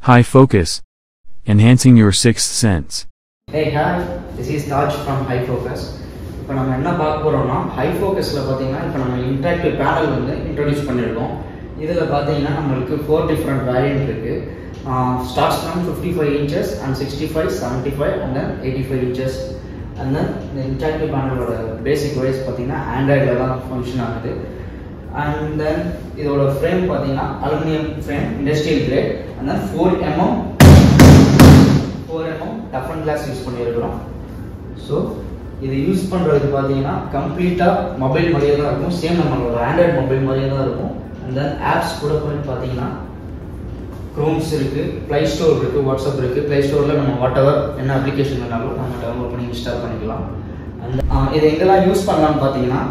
High focus. Enhancing your sixth sense. Hey, hi. This is Taj from High Focus. இப்போ நம்ம என்ன பார்க்க போறோம்னா ஹை ஃபோக்கஸ்ல பாத்தீங்கன்னா இப்போ நம்ம இன்டராக்டிவ் பேனல் வந்து இன்ட்ரோடியூஸ் பண்ணிருக்கோம். இதுல பாத்தீங்கன்னா நமக்கு 4 டிஃபரண்ட் வேரியன்ட் இருக்கு. Starts from 55 inches and 65, 75 and then 85 inches. And then the interactive panel basic wise பாத்தீங்கன்னா Android தான் ஃபங்க்ஷன் ஆகுது. And then இதோட frame பாத்தீங்கன்னா aluminum frame, industrial grade and then 4mm toughened glass use பண்ணியிருக்கிறோம். So இது use பண்ணுறதுக்கு பார்த்தீங்கன்னா கம்ப்ளீட்டாக மொபைல் மாதிரியே தான் இருக்கும். சேம் நம்மளோட ஆண்ட்ராய்ட் மொபைல் மாதிரியே தான் இருக்கும். அண்ட் தென் ஆப்ஸ் கூட போய் பார்த்தீங்கன்னா க்ரோம்ஸ் இருக்குது, ப்ளே ஸ்டோர் இருக்குது, வாட்ஸ்அப் இருக்குது. ப்ளே ஸ்டோரில் நம்ம வாட் எவர் என்ன அப்ளிகேஷன் வேணாலும் நம்ம டவுன்லோட் பண்ணி இன்ஸ்டால் பண்ணிக்கலாம். அண்ட் இதை எங்கெல்லாம் யூஸ் பண்ணலாம்னு பார்த்தீங்கன்னா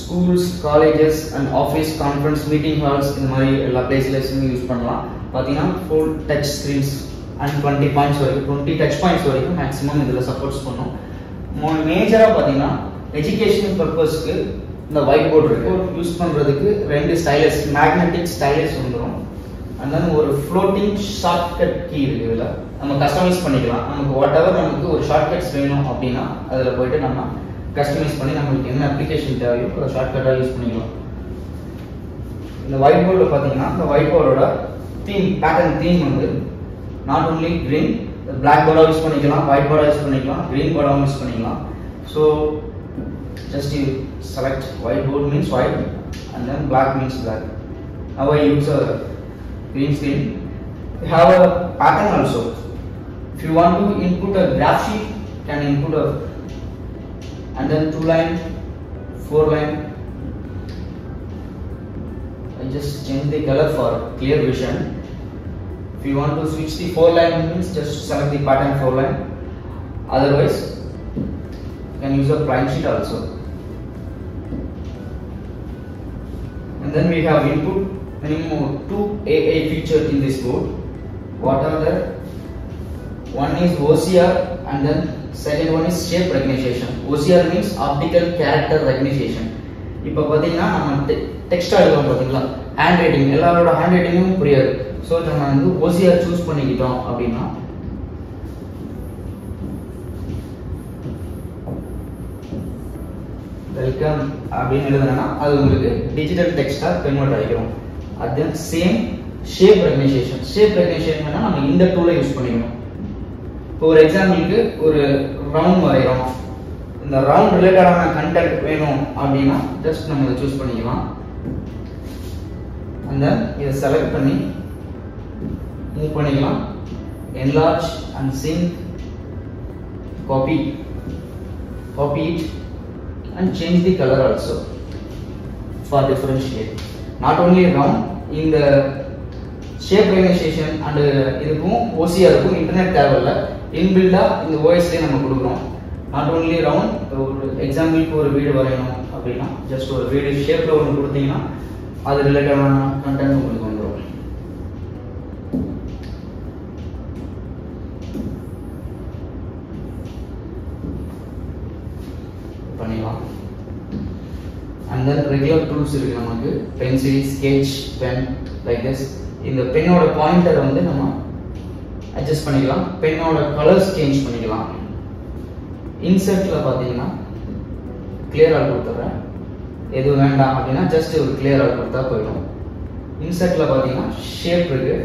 schools, colleges and office, conference, meeting halls இந்த மாதிரி எல்லா பிளேஸ்லையும் யூஸ் பண்ணலாம். பார்த்தீங்கன்னா full touch screens and 20 points வரைக்கும் 20 டச் பாயிண்ட்ஸ் வரைக்கும் மேக்ஸிமம் இதில் சப்போர்ட்ஸ் பண்ணும். மேஜராக பார்த்தீங்கன்னா எஜுகேஷனல் பர்பஸ்க்கு இந்த ஒயிட் போர்டு இருக்கு யூஸ் பண்ணுறதுக்கு 2 ஸ்டைலஸ், மேக்னெட்டிக் ஸ்டைலஸ் வந்துடும். அண்ட் தென் ஒரு ஃப்ளோட்டிங் ஷார்ட்கட் கீ இருக்கு. இதில் நம்ம கஸ்டமைஸ் பண்ணிக்கலாம். நமக்கு வாட் எவர் நமக்கு ஒரு ஷார்ட்கட்ஸ் வேணும் அப்படின்னா அதில் போயிட்டு நம்ம கஸ்டமைஸ் பண்ணி நம்மளுக்கு என்ன அப்ளிகேஷன் தேவையோ அதை ஷார்ட்கட்டாக யூஸ் பண்ணிக்கலாம். இந்த ஒயிட் போர்டில் பார்த்தீங்கன்னா இந்த ஒயிட் போர்டோட தீம், பேட்டர்ன் தீம் வந்து not only green, black border use பண்ணிக்கலாம், white border யூஸ் பண்ணிக்கலாம், green border யூஸ் பண்ணிக்கலாம். So just you select white board means white and then black means black. Now I use a green screen. You have a pattern also. If you want to input a graph sheet, can input a and then 2 line, 4 line. I just change the color for clear vision. If you want to switch the 4 line means just select the pattern 4 line. Otherwise you can use a prime sheet also. And then we have input minimum 2 AA features in this board. What are the? One is OCR and then second one is shape recognition. OCR means optical character recognition. இப்போ பார்த்தீங்கன்னா நம்ம text எழுதுறோம் பார்த்தீங்களா, hand writing, எல்லாரோட hand ரைட்டிங்கும் புரியாது. So நம்ம வந்து OCR choose பண்ணிக்கிட்டோம் அப்படின்னா வெல்கம் அப்படின்னு எழுதுனா அது உங்களுக்கு டிஜிட்டல் டெக்ஸ்டாக கன்வெர்ட் ஆகிக்கிறோம். அது same shape recognition. Shape recognition நம்ம இந்த டூலை யூஸ் பண்ணிக்கணும். இப்போ ஒரு எக்ஸாம்பிளுக்கு ஒரு ரவுண்ட் வரைகிறோம், இந்த ரவுண்ட் ரிலேட்டடான கண்டென்ட் வேணும் அப்படின்னா ஜஸ்ட் நம்ம இதை சூஸ் பண்ணிக்கலாம். அந்த இதை செலக்ட் பண்ணி மூவ் பண்ணிக்கலாம். enlarge and sync, copy it and change the color also for differentiate. Not only round, in the shape recognition and இதுக்கும் OCR க்கும் இன்டர்நெட் தேவையில்லை, இன்பில்டா இந்த OS நம்ம கொடுக்குறோம். not only round, ஒரு எக்ஸாம்பிளுக்கு ஒரு வீடு வரையணும் அப்படின்னா ஜஸ்ட் ஒரு வீடு ஷேப்ல ஒன்று கொடுத்தீங்கன்னா அது ரிலேட்டடான கண்டென்ட் உங்களுக்கு வந்துடும். பண்ணிக்கலாம். அண்ட் தென் ரெகுலர் டூல்ஸ் இருக்கு நமக்கு, pencil, sketch, pen, like this. இந்த பென்னோட பாயிண்டரை வந்து நம்ம அட்ஜஸ்ட் பண்ணிக்கலாம். பென்னோட கலர்ஸ் சேஞ்ச் பண்ணிக்கலாம். இன்சர்ட்ல பார்த்தீங்கன்னா கிளியர் ஆல் கொடுத்துட்றேன். எது வேண்டாம் அப்படின்னா ஜஸ்ட் ஒரு கிளியர் ஆல் கொடுத்தா போயிடும். இன்சர்ட்ல பார்த்தீங்கன்னா ஷேப் இருக்கு,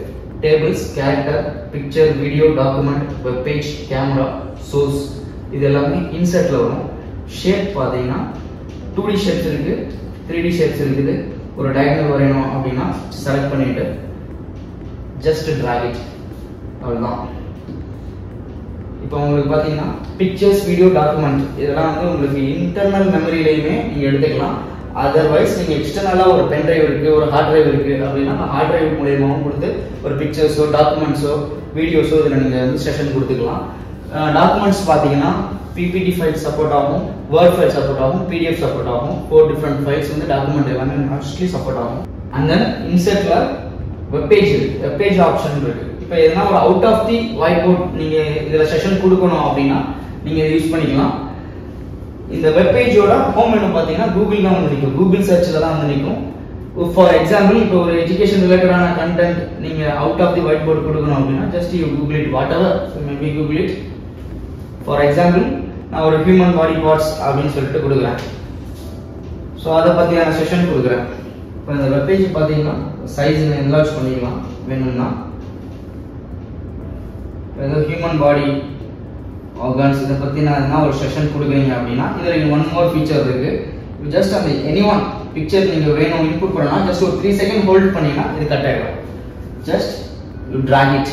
tables, character, picture, video, document, web page, camera, source, இது எல்லாமே இன்சர்ட்ல வரும். ஷேப் பார்த்தீங்கன்னா 2D ஷேப்ஸ் இருக்கு, 3D ஷேப்ஸ் இருக்குது. ஒரு டயக்ராம் வரையணும் அப்படின்னா செலக்ட் பண்ணிட்டு ஜஸ்ட் டிராக் இட், அவ்வளோதான். இப்போ உங்களுக்கு பார்த்தீங்கன்னா பிக்சர்ஸ், வீடியோ, டாக்குமெண்ட் இதெல்லாம் வந்து உங்களுக்கு இன்டர்னல் மெமரியிலையுமே நீங்கள் எடுத்துக்கலாம். அதர்வைஸ் நீங்கள் எக்ஸ்டர்னலாக ஒரு பென் டிரைவ் இருக்குது, ஒரு ஹார்ட் டிரைவ் இருக்குது அப்படின்னா ஹார்ட் டிரைவ் மூலியமாகவும் கொடுத்து ஒரு பிக்சர்ஸோ, டாக்குமெண்ட்ஸோ, வீடியோஸோ இதில் நீங்கள் வந்து செஷன் கொடுத்துக்கலாம். டாக்குமெண்ட்ஸ் பார்த்தீங்கன்னா PPT ஃபைல் சப்போர்ட் ஆகும், வேர்ட் ஃபைல் சப்போர்ட் ஆகும், PDF சப்போர்ட் ஆகும். 4 டிஃபரெண்ட் ஃபைல்ஸ் வந்து டாக்குமெண்ட் எல்லாமே மோஸ்ட்லி சப்போர்ட் ஆகும். அண்ட் தென் இன்சர்ட்ல வெப்பேஜ் இருக்கு, வெப்பேஜ் ஆப்ஷன் இருக்கு. இப்போ எதனா ஒரு out of the white board நீங்க இதுல செஷன் கொடுக்கணும் அப்படின்னா நீங்க யூஸ் பண்ணிக்கலாம். இந்த வெப்பேஜோட ஹோம் மெனு பார்த்தீங்கன்னா கூகுள் தான் வந்து நிற்கும், கூகுள் சர்ச்சில் தான் வந்து நிற்கும். ஃபார் எக்ஸாம்பிள் இப்போ ஒரு எஜுகேஷன் ரிலேட்டடான கண்டென்ட் நீங்க out of the white board கொடுக்கணும் அப்படின்னா just you Google it whatever maybe Google it. For example நான் ஒரு ஹியூமன் பாடி பார்ட்ஸ் அப்படின்னு சொல்லிட்டு கொடுக்குறேன். ஸோ அதை பற்றியான செஷன் கொடுக்குறேன். இப்போ இந்த வெப்பேஜ் பார்த்தீங்கன்னா சைஸ் என்லார்ஜ் பண்ணிக்கலாம் வேணும்னா. ஏதோ ஹியூமன் பாடி ஆர்கான்ஸ் இதை பற்றி நான் என்ன ஒரு செஷன் கொடுக்குறீங்க அப்படின்னா இதில் ஒன் மோர் ஃபீச்சர் இருக்கு. ஜஸ்ட் அந்த எனி ஒன் பிக்சர் நீங்கள் வேணும் இன்புட் பண்ணலாம். ஜஸ்ட் ஒரு 3 செகண்ட் ஹோல்ட் பண்ணிங்கன்னா இது கட் ஆகிடும். Just you drag it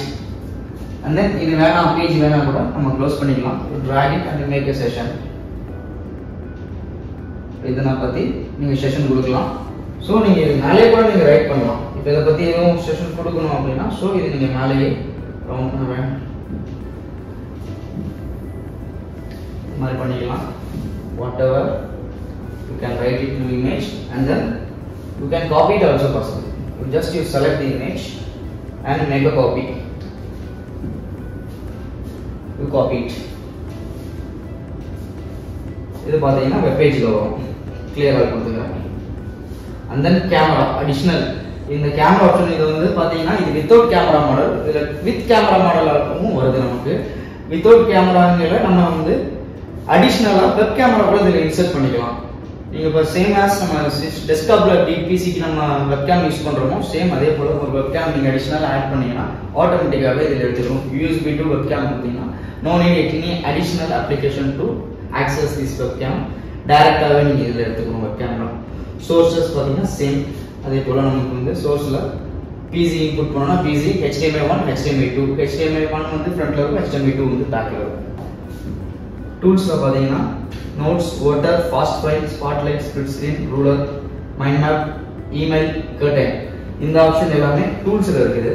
and then இது வேணாம் பேஜ் வேணாம் கூட நம்ம க்ளோஸ் பண்ணிக்கலாம். You drag it and make a session. இதனை பற்றி நீங்கள் செஷன் கொடுக்கலாம். ஸோ நீங்கள் இது மேலே கூட நீங்கள் ரைட் பண்ணலாம். இப்போ இதை பற்றி எதுவும் செஷன் கொடுக்கணும் அப்படின்னா ஸோ இது நீங்கள் மேலேயே ரவுண்ட் பண்ண வேணும் இந்த மாதிரி பண்ணிக்கலாம். What ever you can write it in image and then you can copy it also possible. You select the image and make a copy. You copy it. இது பாத்தீங்கன்னா வெப் பேஜ்ல வரும். கிளியரா கொடுத்துக்கிறேன். and then camera additional இந்த camera option இது வந்து பாத்தீங்கன்னா இது வித்தவுட் கேமரா மாடல். இதுல வித் கேமரா மாடலாகவும் வருது. நமக்கு வித்தவுட் கேமராங்கல நம்ம வந்து அடிஷனலா வெப் கேமரா கூட இதுல இன்சர்ட் பண்ணிக்கலாம். நீங்க இப்போ சேம் ஆஸ் நம்ம டெஸ்க்டாப்ல பிசிக்கு நம்ம வெப்கேம் யூஸ் பண்றோமோ சேம் அதே போல ஒரு வெப்கேம் நீங்க அடிஷனலா ஆட் பண்ணீங்கன்னா ஆட்டோமேட்டிக்காவே இதுல எடுத்துக்கும். USB to வெப்கேம் கொடுத்தீங்கன்னா no need any additional application to access this webcam. டைரக்டாவே நீங்க இதுல எடுத்துக்கணும் வெப்கேம்ல. சோர்சஸ் பாத்தீங்கன்னா சேம் அதே போல நமக்கு வந்து சோர்ஸ்ல PC இன்புட் பண்ணனும்னா PC HTML1 HTML2 HTML1 வந்து ஃப்ரண்ட்ல இருக்கும் HTML2 வந்து பேக்ல இருக்கும். டூல்ஸ்ல பாத்தீங்கன்னா notes, water, fast file, spotlight, split screen, ruler, mind map, email, curtain இந்த ஆப்ஷன் எல்லாமே டூல்ஸ்ல இருக்குது.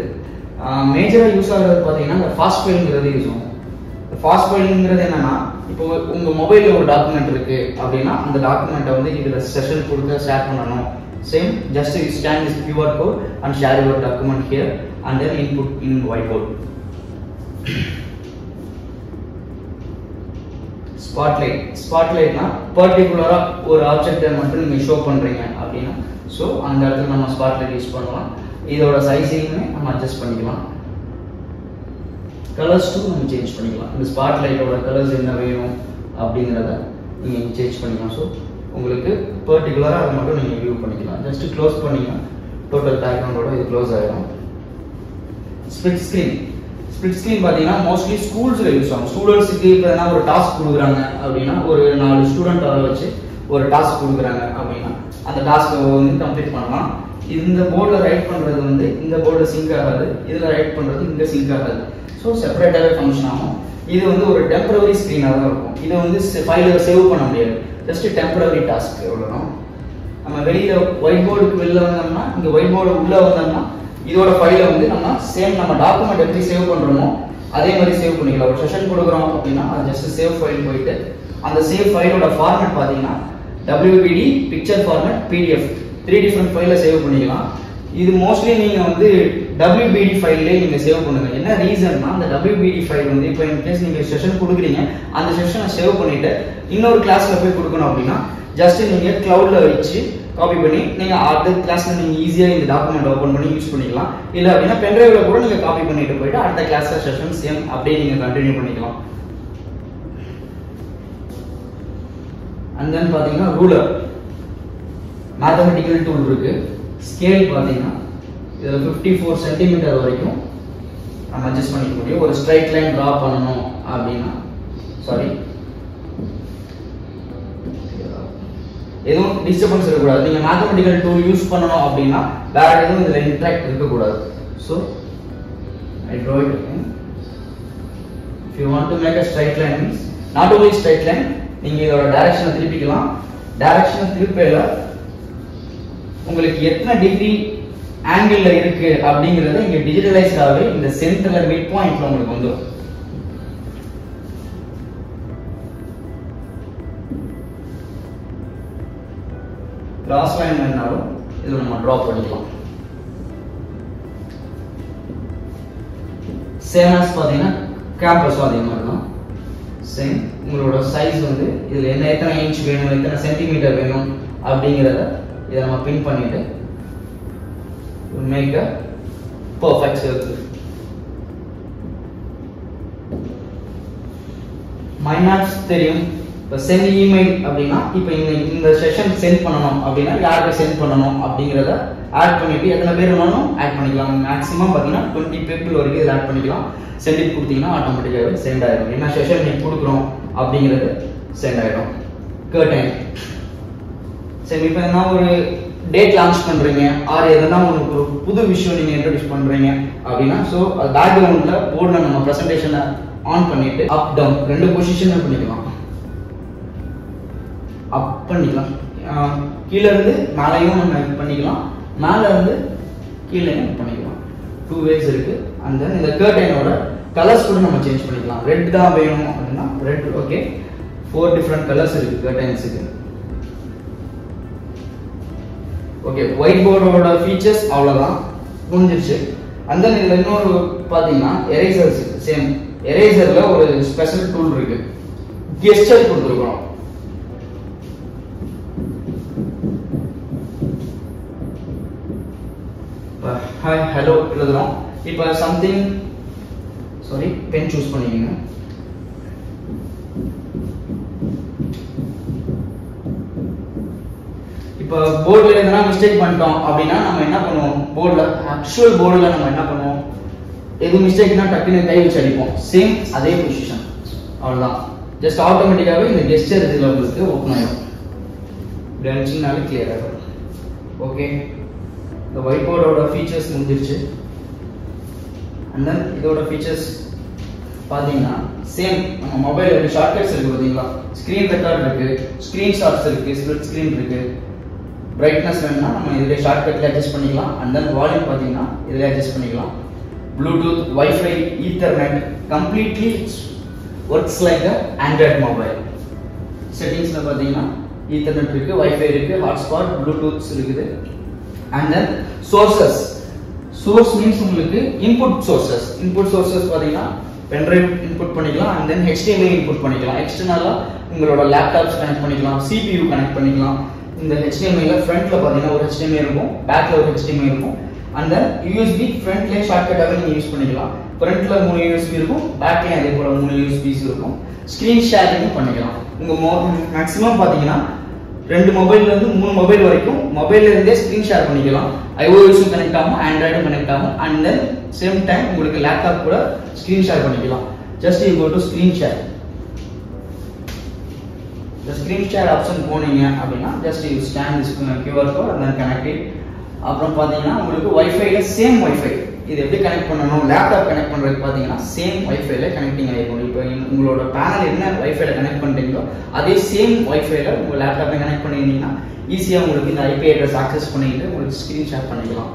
மேஜரா யூஸ் ஆகுறது பாத்தீங்கன்னா இந்த ஃபாஸ்ட் ஃபைல்ங்கிறது யூஸ் ஆகும். ஃபாஸ்ட் ஃபைல்ங்கிறது என்னன்னா இப்போ உங்க மொபைல்ல ஒரு டாக்குமெண்ட் இருக்கு அப்படின்னா அந்த டாக்குமெண்ட்டை வந்து இதுல செஷன் கொடுத்து ஷேர் பண்ணணும். Same just scan this QR code and share your document here and then input in whiteboard. ஸ்பாட்லைட்னா பர்டிகுலரா ஒரு ஆப்ஜெக்ட்டை மட்டும் நீங்க ஷோ பண்றீங்க அப்படின்னா ஸோ அந்த இடத்துல நம்ம ஸ்பாட்லைட் யூஸ் பண்ணலாம். இதோட சைஸையுமே நம்ம அட்ஜஸ்ட் பண்ணிக்கலாம். கலர்ஸ் நம்ம சேஞ்ச் பண்ணிக்கலாம். இந்த ஸ்பாட்லைட்டோட கலர்ஸ் என்ன வேணும் அப்படிங்கிறத நீங்க சேஞ்ச் பண்ணிக்கலாம். ஸோ உங்களுக்கு பர்டிகுலரா அதை மட்டும் நீங்க வியூ பண்ணிக்கலாம். ஜஸ்ட் க்ளோஸ் பண்ணீங்கன்னா டோட்டல் பேக்ரவுண்டோட இது க்ளோஸ் ஆயிடும். ஸ்பிளிட் ஸ்கிரீன் பாத்தீங்கன்னா மோஸ்ட்லி ஸ்கூல்ஸ்ல யூஸ் ஆகும். ஸ்டூடெண்ட்ஸ்க்கு இப்போ ஒரு டாஸ்க் கொடுக்குறாங்க அப்படின்னா ஒரு 4 ஸ்டூடெண்ட் வர வச்சு ஒரு டாஸ்க் கொடுக்குறாங்க அப்படின்னா அந்த டாஸ்க் வந்து கம்ப்ளீட் பண்ணலாம். இந்த போர்டில் ரைட் பண்றது வந்து இந்த போர்டு சிங்க் ஆகாது, இதுல ரைட் பண்றது இங்க சிங்க் ஆகாது. ஸோ செப்பரேட்டாவே ஃபங்க்ஷன் ஆகும். இது வந்து ஒரு டெம்பரரி ஸ்கிரீனாக தான் இருக்கும். இதை வந்து ஃபைல சேவ் பண்ண முடியாது. ஜஸ்ட் டெம்பரரி டாஸ்க் எவ்வளோ. நம்ம வெளியில ஒயிட் போர்டுக்கு வெளில வந்தோம்னா இங்க ஒயிட் போர்டு உள்ள வந்தோம்னா இதோட ஃபைலை வந்து நம்ம சேம் நம்ம டாக்குமெண்ட் எப்படி சேவ் பண்றோமோ அதே மாதிரி சேவ் பண்ணிக்கலாம். ஒரு செஷன் கொடுக்குறோம் அப்படின்னா அது ஜஸ்ட் சேவ் ஃபைல் போயிட்டு அந்த சேவ் ஃபைலோட ஃபார்மேட் பாத்தீங்கன்னா WPD, picture format, PDF 3 different ஃபைல சேவ் பண்ணிக்கலாம். இது மோஸ்ட்லி நீங்க வந்து WPD ஃபைல்லே நீங்க சேவ் பண்ணுங்க. என்ன ரீசன்னா அந்த WPD ஃபைல் வந்து இப்போ இன் கேஸ் நீங்க செஷன் கொடுக்குறீங்க அந்த செஷனை சேவ் பண்ணிட்டு இன்னொரு கிளாஸ்ல போய் கொடுக்கணும் அப்படின்னா ஜஸ்ட் நீங்க கிளவுட்ல வச்சு காப்பி பண்ணி நீங்க அடுத்த கிளாஸ்ல நீங்க ஈஸியா இந்த டாக்குமெண்ட் ஓபன் பண்ணி யூஸ் பண்ணிக்கலாம். இல்ல அப்படின்னா பென்ட்ரைவ்ல கூட நீங்க காப்பி பண்ணிட்டு போயிட்டு அடுத்த கிளாஸ்ல செஷன் சேம் அப்படியே நீங்க கண்டினியூ பண்ணிக்கலாம். அண்ட் தென் பாத்தீங்கன்னா ரூலர் மேத்தமெட்டிக்கல் டூல் இருக்கு. ஸ்கேல் பாத்தீங்கன்னா இதுல 54 சென்டிமீட்டர் வரைக்கும் நம்ம அட்ஜஸ்ட் பண்ணிக்க முடியும். ஒரு ஸ்ட்ரைட் லைன் டிரா பண்ணணும் அப்படின்னா சாரி எதுவும் டிஸ்டர்பன்ஸ் இருக்கக்கூடாது. நீங்க மேத்தமெட்டிக்கல் டூல் யூஸ் பண்ணணும் அப்படின்னா வேற எதுவும் இதுல இன்டராக்ட் இருக்கக்கூடாது. So I draw it again. If you want to make a straight line means not only straight line நீங்க இதோட டைரக்ஷனை திருப்பிக்கலாம். டைரக்ஷனை திருப்பையில உங்களுக்கு எத்தனை டிகிரி ஆங்கிள் இருக்கு அப்படிங்கறத இங்க டிஜிட்டலைஸ்டாவே இந்த சென்டர்ல மிட் பாயிண்ட்ல உங்களுக்கு வந்துடும். கிராஸ் லைன் வேணாலும் இது நம்ம டிரா பண்ணிக்கலாம். சேம் ஆஸ் பாத்தீங்கன்னா கேம்பஸ் அதே மாதிரி தான். சேம் உங்களோட சைஸ் வந்து இதுல என்ன எத்தனை இன்ச் வேணும் எத்தனை சென்டிமீட்டர் வேணும் அப்படிங்கறத இதை நம்ம பின் பண்ணிட்டு will make a perfect circle. Mind maps தெரியும். இப்போ send email அப்படின்னா இப்போ இந்த செஷன் சென்ட் பண்ணணும் அப்படின்னா யாருக்கு சென்ட் பண்ணணும் அப்படிங்கிறத ஆட் பண்ணிட்டு எத்தனை பேர் வேணாலும் ஆட் பண்ணிக்கலாம். மேக்ஸிமம் பார்த்தீங்கன்னா 20 people வரைக்கும் இதை ஆட் பண்ணிக்கலாம். சென்ட் இட் கொடுத்தீங்கன்னா ஆட்டோமேட்டிக்காகவே சென்ட் ஆகிடும். என்ன செஷன் நீங்கள் கொடுக்குறோம் அப்படிங்கிறது சென்ட் ஆகிடும். கர்டைன் சரி, இப்போ என்ன ஒரு டேட் லான்ச் பண்ணுறீங்க ஆர் எதனா உங்களுக்கு ஒரு புது விஷயம் நீங்கள் இன்ட்ரடியூஸ் பண்ணுறீங்க அப்படின்னா ஸோ அது பேக்ரவுண்டில் போர்டில் நம்ம ப்ரெசன்டேஷனை ஆன் பண்ணிட்டு அப் டவுன் 2 பொசிஷன் பண்ணிக்கலாம். அப் பண்ணிக்கலாம், கீழே இருந்து மேலையும் நம்ம பண்ணிக்கலாம், மேலே இருந்து கீழேயும் பண்ணிக்கலாம். 2 ways இருக்கு. அந்த இந்த கர்டைனோட கலர்ஸ் கூட நம்ம சேஞ்ச் பண்ணிக்கலாம். ரெட் தான் வேணும் அப்படின்னா ரெட், ஓகே. 4 different கலர்ஸ் இருக்கு கர்டைன்ஸுக்கு. ஓகே, ஒயிட் போர்டோட ஃபீச்சர்ஸ் அவ்வளோதான், முடிஞ்சிருச்சு. அந்த இதில் இன்னொரு பார்த்தீங்கன்னா எரேசர்ஸ். சேம் எரேசரில் ஒரு ஸ்பெஷல் டூல் இருக்கு, கெஸ்டர் கொடுத்துருக்கோம். ஹாய் ஹலோ எழுதுறோம். இப்போ சம்திங் சாரி பென் சூஸ் பண்ணிக்கோங்க. இப்போ போர்டில் எதனா மிஸ்டேக் பண்ணிட்டோம் அப்படின்னா நம்ம என்ன பண்ணுவோம், போர்டில் ஆக்சுவல் போர்டில் நம்ம என்ன பண்ணுவோம், எது மிஸ்டேக்னா டக்குன்னு கை வச்சு அடிப்போம். சேம் அதே பொசிஷன், அவ்வளோதான். ஜஸ்ட் ஆட்டோமேட்டிக்காகவே இந்த கெஸ்டர் இதில் உங்களுக்கு ஓப்பன் ஆகிடும். இப்படி அடிச்சிங்கனாலே கிளியர் ஆகிடும். ஓகே, இந்த ஒயிட் போர்டோட ஃபீச்சர்ஸ் முடிஞ்சிருச்சு. அண்ட் தென் இதோட ஃபீச்சர்ஸ் பார்த்தீங்கன்னா சேம் நம்ம மொபைல் ஷார்ட்கட்ஸ் இருக்குது பார்த்தீங்களா, ஸ்க்ரீன் ரெக்கார்ட் இருக்குது, ஸ்க்ரீன் ஷாட்ஸ் இருக்குது, ஸ்ப்ளிட் ஸ்க்ரீன் இருக்குது. பிரைட்னஸ் வேணும்னா நம்ம இதில் ஷார்ட்கட்டில் அட்ஜஸ்ட் பண்ணிக்கலாம். அண்ட் தென் வால்யூம் பார்த்தீங்கன்னா இதில் அட்ஜஸ்ட் பண்ணிக்கலாம். Bluetooth, wifi, Ethernet completely works like a Android mobile. செட்டிங்ஸில் பார்த்தீங்கன்னா ஈத்தர்நெட் இருக்குது, வைஃபை இருக்குது, ஹாட்ஸ்பாட், ப்ளூடூத்ஸ் இருக்குது. And then sources. Source means உங்களுக்கு இன்புட் சோர்சஸ். இன்புட் சோர்சஸ் பார்த்தீங்கன்னா பென்ட்ரைவ் இன்புட் பண்ணிக்கலாம். அண்ட் தென் HDMI இன்புட் பண்ணிக்கலாம். எக்ஸ்டர்னலாக உங்களோட லேப்டாப்ஸ் கனெக்ட் பண்ணிக்கலாம், CPU கனெக்ட் பண்ணிக்கலாம். இந்த HDMI ஃப்ரண்ட்ல பார்த்தீங்கன்னா ஒரு HDMI இருக்கும், பேக்ல ஒரு HDMI இருக்கும். அந்த USB ஃப்ரண்ட்லேயே ஷார்ட்கட்டாக நீங்கள் யூஸ் பண்ணிக்கலாம். ஃப்ரண்ட்ல 3 USB இருக்கும், பேக்லேயும் அதே போல 3 USBs இருக்கும். ஸ்க்ரீன் ஷேரிங்கும் பண்ணிக்கலாம். உங்கள் மேக்ஸிமம் பார்த்தீங்கன்னா 2 மொபைல்லேருந்து 3 மொபைல் வரைக்கும் மொபைல்ல இருந்தே ஸ்க்ரீன் ஷேர் பண்ணிக்கலாம். iOS-ம் கனெக்ட் ஆகும், ஆண்ட்ராய்டும் கனெக்ட் ஆகும். அண்ட் தென் சேம் டைம் உங்களுக்கு லேப்டாப் கூட ஸ்க்ரீன் ஷேர் பண்ணிக்கலாம். Just you go to screen share. இந்த ஸ்க்ரீன் ஷேர் ஆப்ஷன் போனீங்க அப்படின்னா just you scan this QR code and then connect it. அப்புறம் பார்த்தீங்கன்னா உங்களுக்கு வைஃபைல சேம் வைஃபை இது எப்படி கனெக்ட் பண்ணணும், லேப்டாப் கனெக்ட் பண்ணுறதுக்கு பார்த்தீங்கன்னா சேம் வைஃபைல கனெக்டிங் ஆகிருக்கும். இப்போ உங்களோட பேனல் என்ன வைஃபைல கனெக்ட் பண்ணுறீங்களோ அதே சேம் வைஃபைல உங்கள் லேப்டாப்பை கனெக்ட் பண்ணியிருந்தீங்கன்னா ஈஸியாக உங்களுக்கு இந்த IP அட்ரஸ் ஆக்சஸ் பண்ணிட்டு உங்களுக்கு ஸ்க்ரீன் ஷேர் பண்ணிக்கலாம்.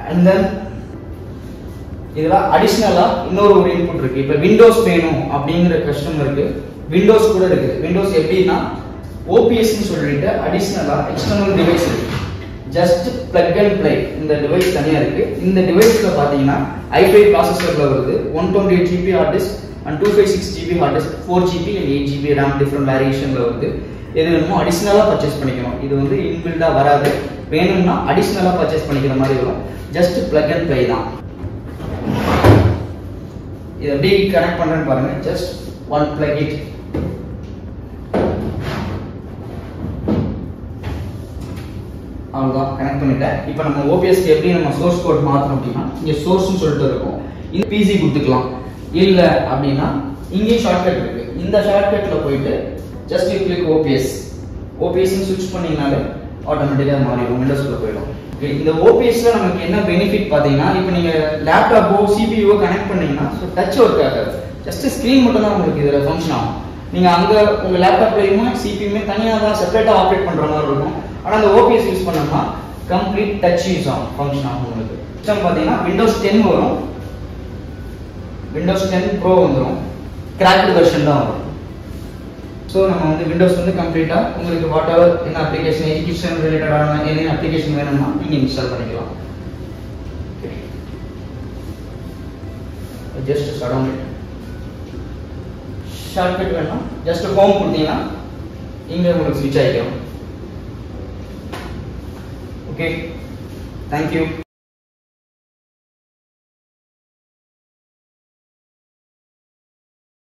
அண்ட் தென் இதெல்லாம் அடிஷ்னலா இன்னொரு இன்புட் இருக்கு. இப்போ விண்டோஸ் வேணும் அப்படிங்கிற கஸ்டமருக்கு விண்டோஸ் கூட இருக்குது. விண்டோஸ் எப்படின்னா OPS ன்னு சொல்லிட்டு அடிஷ்னலா எக்ஸ்டர்னல் டிவைஸ் இருக்கு. Just plug and play. இந்த டிவைஸ் தனியா இருக்கு. இந்த டிவைஸ்ல பாத்தீங்கன்னா i5 ப்ராசஸர்ல வருது, 128 GB hard disk and 256 GB hard disk, 4 GB and 8 GB RAM different வேரியேஷன்ல வருது. எது வேணுமோ அடிஷ்னலா பர்ச்சேஸ் பண்ணிக்கணும். இது வந்து இன்பில்டா வராது, வேணும்னா அடிஷ்னலா பர்ச்சேஸ் பண்ணிக்கிற மாதிரி வரும். ஜஸ்ட் பிளக் அண்ட் ப்ளே தான். இதை எப்படி கனெக்ட் பண்றேன்னு பாருங்க. Just one plug it. அவ்வளோதான், கனெக்ட் பண்ணிட்டேன். இப்போ நம்ம OPSக்கு எப்படி நம்ம சோர்ஸ் கோட் மாற்றணும் அப்படின்னா இங்கே சோர்ஸ்னு சொல்லிட்டு இருக்கும். இந்த PC கொடுத்துக்கலாம். இல்லை அப்படின்னா இங்கே ஷார்ட்கட் இருக்கு. இந்த ஷார்ட்கட்ல போயிட்டு ஜஸ்ட் யூ கிளிக் OPS ஸ்விட்ச் பண்ணீங்கனாலே ஆட்டோமேட்டிக்காக மாறிடும், விண்டோஸ்குள்ள போயிடும். இந்த OPSல நமக்கு என்ன பெனிஃபிட் பார்த்தீங்கன்னா இப்போ நீங்கள் லேப்டாப்போ CPU கனெக்ட் பண்ணீங்கன்னா டச் ஒர்க் ஆகாது. ஜஸ்ட் ஸ்க்ரீன் மட்டும் தான் உங்களுக்கு இதில் ஃபங்க்ஷன் ஆகும். நீங்கள் அங்கே உங்கள் லேப்டாப்லையுமே CPU தனியாக தான் செப்பரேட்டாக ஆப்ரேட் பண்ணுற மாதிரி இருக்கும். ஆனால் அந்த OPS யூஸ் பண்ணோம்னா கம்ப்ளீட் டச் யூஸ் ஆகும், ஃபங்க்ஷன் ஆகும் உங்களுக்கு. சிஸ்டம் பார்த்தீங்கன்னா Windows 10 வரும், Windows 10 Pro வந்துடும், கிராக்டு வெர்ஷன் தான் வரும். ஸோ நம்ம வந்து விண்டோஸ் வந்து கம்ப்ளீட்டாக உங்களுக்கு வாட் எவர் என்ன அப்ளிகேஷன் எஜுகேஷன் ரிலேட்டடான என்ன அப்ளிகேஷன் வேணும்னா நீங்கள் இன்ஸ்டால் பண்ணிக்கலாம். ஜஸ்ட் ஷட் ஷார்ட்கட் வேணும். ஜஸ்ட் ஹோம் கொடுத்தீங்கன்னா இங்கே உங்களுக்கு ஸ்விட்ச் ஆகிடும். Okay, thank you.